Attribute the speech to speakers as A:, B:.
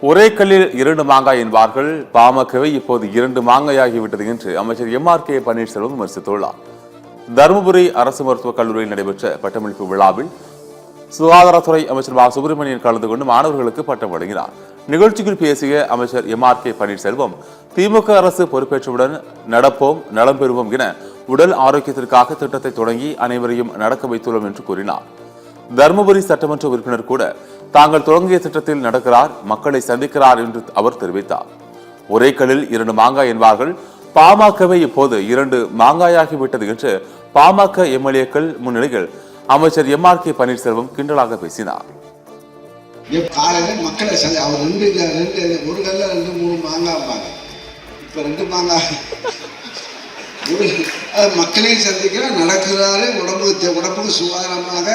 A: ஒரே கல்லில் இரண்டு மாங்காய் என்பார்கள். பாமகவை இப்போது இரண்டு மாங்காயாகிவிட்டது என்று அமைச்சர் எம்.ஆர்.கே. பன்னீர்செல்வம் விமர்சித்துள்ளார். தருமபுரி அரசு மருத்துவக் கல்லூரியில் நடைபெற்ற பட்டமளிப்பு விழாவில் சுகாதாரத்துறை அமைச்சர் மா. சுப்பிரமணியன் கலந்து கொண்டு மாணவர்களுக்கு பட்டம் வழங்கினார். நிகழ்ச்சியில் பேசிய அமைச்சர் எம்.ஆர்.கே. பன்னீர்செல்வம், திமுக அரசு பொறுப்பேற்றவுடன் நடப்போம் நலம் பெறுவோம் என உடல் ஆரோக்கியத்திற்காக திட்டத்தை தொடங்கி அனைவரையும் நடக்க வைத்துள்ளோம் என்று கூறினார். தருமபுரி சட்டமன்ற உறுப்பினர் கூட தாங்கள் தொடங்கிய திட்டத்தில் நடக்கிறார், மக்களை சந்திக்கிறார் என்று அவர் தெரிவித்தார். ஒரே கல்லில் இரண்டு மாங்காய் என்பார்கள். பாமகவை இப்போது இரண்டு மாங்காயாகிவிட்டது என்று பாமக எம்எல்ஏக்கள் முன்னிலையில் அமைச்சர் எம்.ஆர்.கே. பன்னீர்செல்வம் கிண்டலாக பேசினார்.
B: மக்களை அவர் ஒரு கல்ல ரெண்டு மூணு மாங்காய், இப்ப ரெண்டு மாங்காய் மக்களையும் சந்திக்கிற நடக்கிறாரு, உடம்புக்கு சுகாதாரமாக